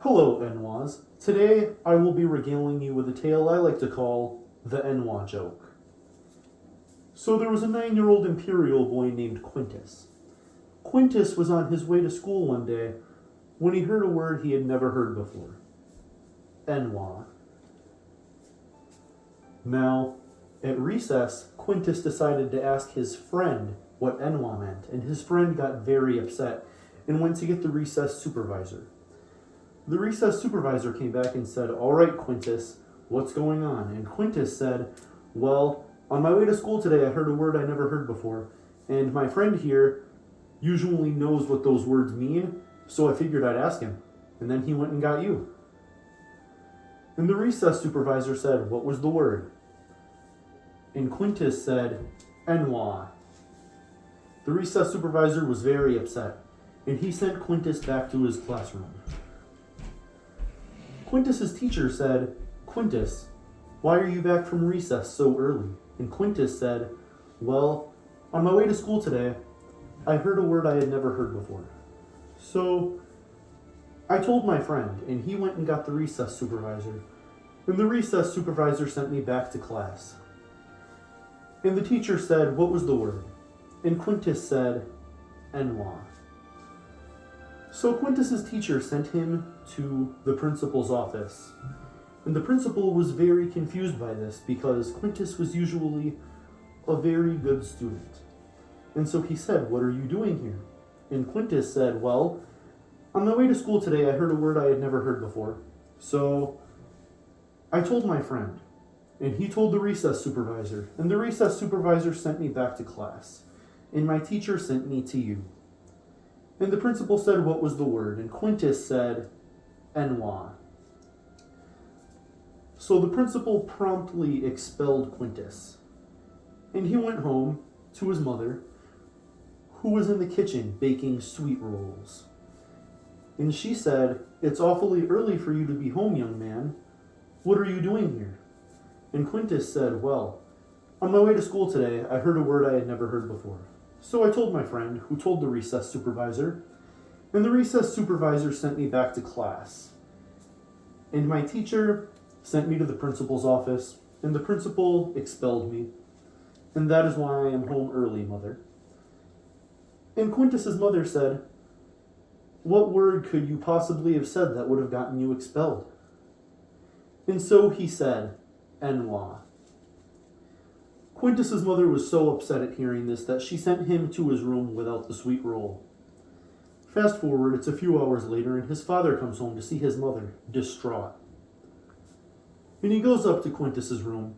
Hello, Enwas. Today I will be regaling you with a tale I like to call the Enwa joke. So there was a 9-year-old imperial boy named Quintus. Quintus was on his way to school one day when he heard a word he had never heard before. Enwa. Now, at recess, Quintus decided to ask his friend what Enwa meant, and his friend got very upset and went to get the recess supervisor. The recess supervisor came back and said, "All right, Quintus, what's going on?" And Quintus said, "Well, on my way to school today, I heard a word I never heard before, and my friend here usually knows what those words mean, so I figured I'd ask him." And then he went and got you. And the recess supervisor said, "What was the word?" And Quintus said, "Enwa." The recess supervisor was very upset, and he sent Quintus back to his classroom. Quintus's teacher said, "Quintus, why are you back from recess so early?" And Quintus said, "Well, on my way to school today, I heard a word I had never heard before. So I told my friend, and he went and got the recess supervisor. And the recess supervisor sent me back to class. And the teacher said, 'What was the word?' And Quintus said, 'Enwa.' So Quintus's teacher sent him to the principal's office. And the principal was very confused by this because Quintus was usually a very good student. And so he said, 'What are you doing here?' And Quintus said, 'Well, on my way to school today, I heard a word I had never heard before. So I told my friend, and he told the recess supervisor, and the recess supervisor sent me back to class, and my teacher sent me to you.' And the principal said, 'What was the word?' And Quintus said, 'Enwa.' So the principal promptly expelled Quintus, and he went home to his mother, who was in the kitchen baking sweet rolls. And she said, 'It's awfully early for you to be home, young man. What are you doing here?' And Quintus said, 'Well, on my way to school today, I heard a word I had never heard before. So I told my friend, who told the recess supervisor, and the recess supervisor sent me back to class. And my teacher sent me to the principal's office, and the principal expelled me. And that is why I am home early, mother.' And Quintus's mother said, 'What word could you possibly have said that would have gotten you expelled?' And so he said, 'Enwa.' Quintus's mother was so upset at hearing this that she sent him to his room without the sweet roll. Fast forward, it's a few hours later, and his father comes home to see his mother, distraught. And he goes up to Quintus's room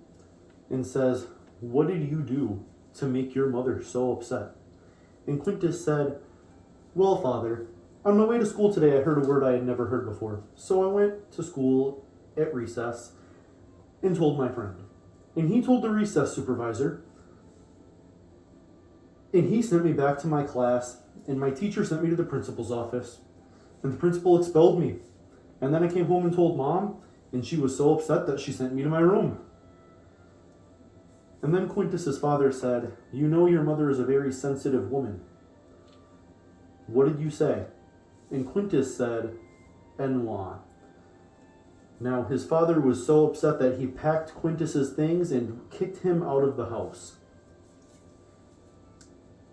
and says, 'What did you do to make your mother so upset?' And Quintus said, 'Well, father, on my way to school today, I heard a word I had never heard before. So I went to school at recess and told my friend. And he told the recess supervisor, and he sent me back to my class, and my teacher sent me to the principal's office, and the principal expelled me. And then I came home and told mom, and she was so upset that she sent me to my room.' And then Quintus's father said, 'You know your mother is a very sensitive woman. What did you say?' And Quintus said, 'Enwa.' Now his father was so upset that he packed Quintus's things and kicked him out of the house.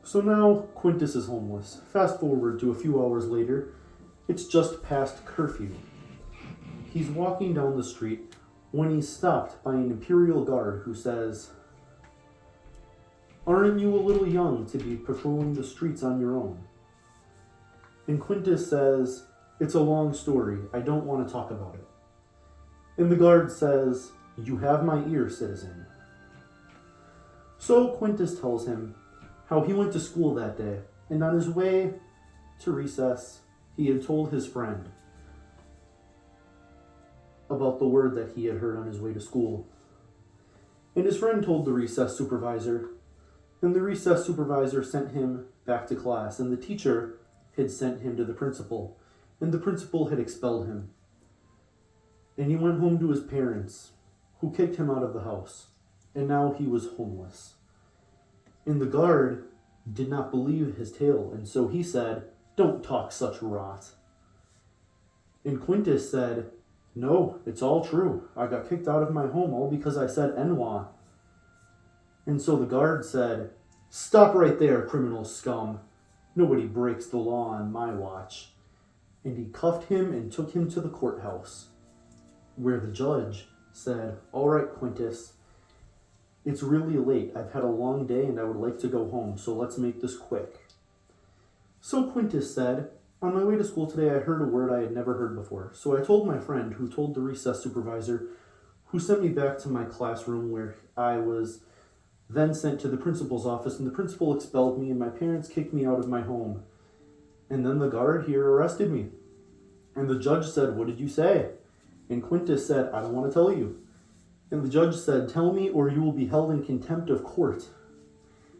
So now Quintus is homeless. Fast forward to a few hours later. It's just past curfew. He's walking down the street when he's stopped by an imperial guard who says, 'Aren't you a little young to be patrolling the streets on your own?' And Quintus says, 'It's a long story. I don't want to talk about it.' And the guard says, 'You have my ear, citizen.' So Quintus tells him how he went to school that day, and on his way to recess, he had told his friend about the word that he had heard on his way to school. And his friend told the recess supervisor, and the recess supervisor sent him back to class, and the teacher had sent him to the principal, and the principal had expelled him. And he went home to his parents, who kicked him out of the house, and now he was homeless. And the guard did not believe his tale, and so he said, 'Don't talk such rot.' And Quintus said, "No, it's all true. I got kicked out of my home all because I said Enwa." And so the guard said, "Stop right there, criminal scum. Nobody breaks the law on my watch." And he cuffed him and took him to the courthouse, where the judge said, "All right, Quintus, it's really late. I've had a long day and I would like to go home, so let's make this quick." So Quintus said, "On my way to school today, I heard a word I had never heard before. So I told my friend, who told the recess supervisor, who sent me back to my classroom where I was then sent to the principal's office, and the principal expelled me, and my parents kicked me out of my home. And then the guard here arrested me. And the judge said, 'What did you say?' And Quintus said, 'I don't want to tell you.' And the judge said, 'Tell me, or you will be held in contempt of court.'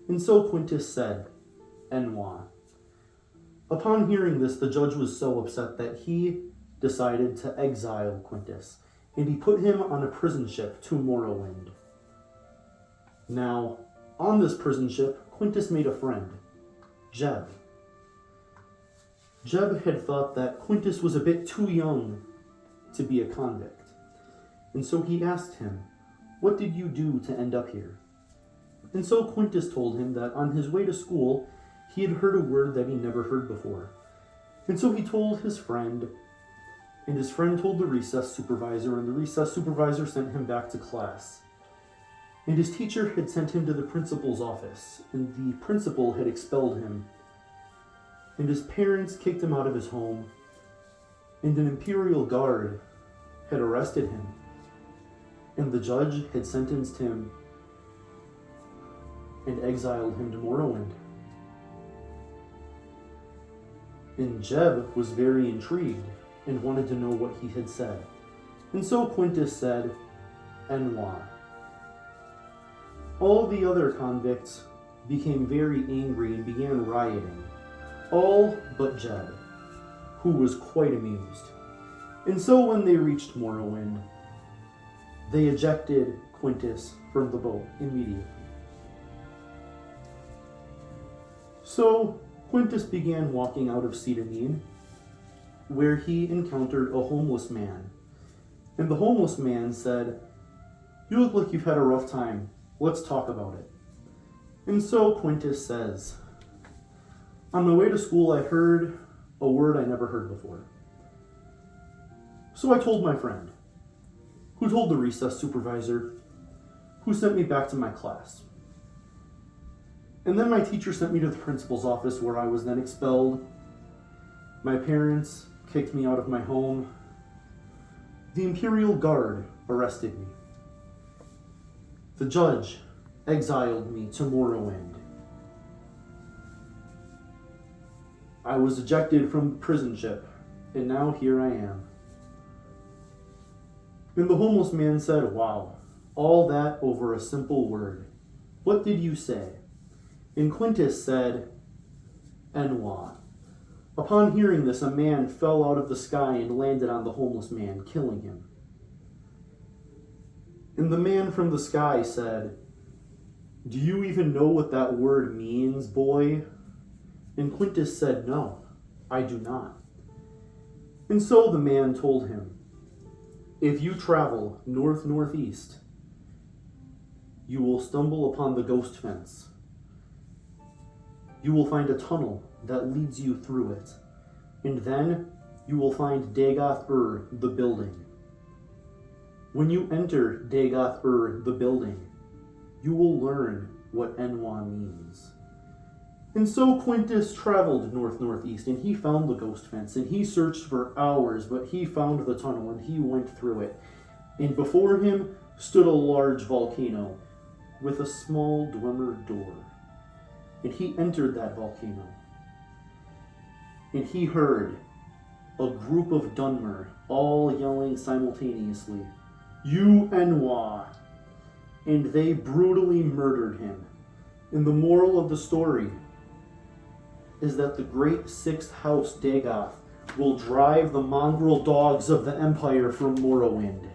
And so Quintus said, 'Enwa.' Upon hearing this, the judge was so upset that he decided to exile Quintus, and he put him on a prison ship to Morrowind. Now, on this prison ship, Quintus made a friend, Jeb. Jeb had thought that Quintus was a bit too young to be a convict, and so he asked him, "What did you do to end up here?" And so Quintus told him that on his way to school, he had heard a word that he never heard before. And so he told his friend, and his friend told the recess supervisor, and the recess supervisor sent him back to class. And his teacher had sent him to the principal's office, and the principal had expelled him. And his parents kicked him out of his home, and an imperial guard had arrested him, and the judge had sentenced him and exiled him to Morrowind. And Jeb was very intrigued and wanted to know what he had said. And so Quintus said, "Enwa." All the other convicts became very angry and began rioting, all but Jeb, who was quite amused. And so when they reached Morrowind, they ejected Quintus from the boat immediately. So Quintus began walking out of Cedamine, where he encountered a homeless man. And the homeless man said, "You look like you've had a rough time. Let's talk about it." And so Quintus says, "On my way to school, I heard a word I never heard before. So I told my friend, who told the recess supervisor, who sent me back to my class. And then my teacher sent me to the principal's office, where I was then expelled. My parents kicked me out of my home. The Imperial Guard arrested me. The judge exiled me to Morrowind. I was ejected from the prison ship, and now here I am." And the homeless man said, "Wow, all that over a simple word. What did you say?" And Quintus said, "Enwa." Upon hearing this, a man fell out of the sky and landed on the homeless man, killing him. And the man from the sky said, "Do you even know what that word means, boy?" And Quintus said, "No, I do not." And so the man told him, "If you travel north-northeast, you will stumble upon the ghost fence. You will find a tunnel that leads you through it, and then you will find Dagoth-Ur, the building. When you enter Dagoth-Ur, the building, you will learn what Enwa means." And so Quintus traveled north-northeast, and he found the ghost fence, and he searched for hours, but he found the tunnel, and he went through it. And before him stood a large volcano with a small Dwemer door. And he entered that volcano, and he heard a group of Dunmer all yelling simultaneously, "You Enwa!" And they brutally murdered him. And the moral of the story is that the great sixth house Dagoth will drive the mongrel dogs of the Empire from Morrowind.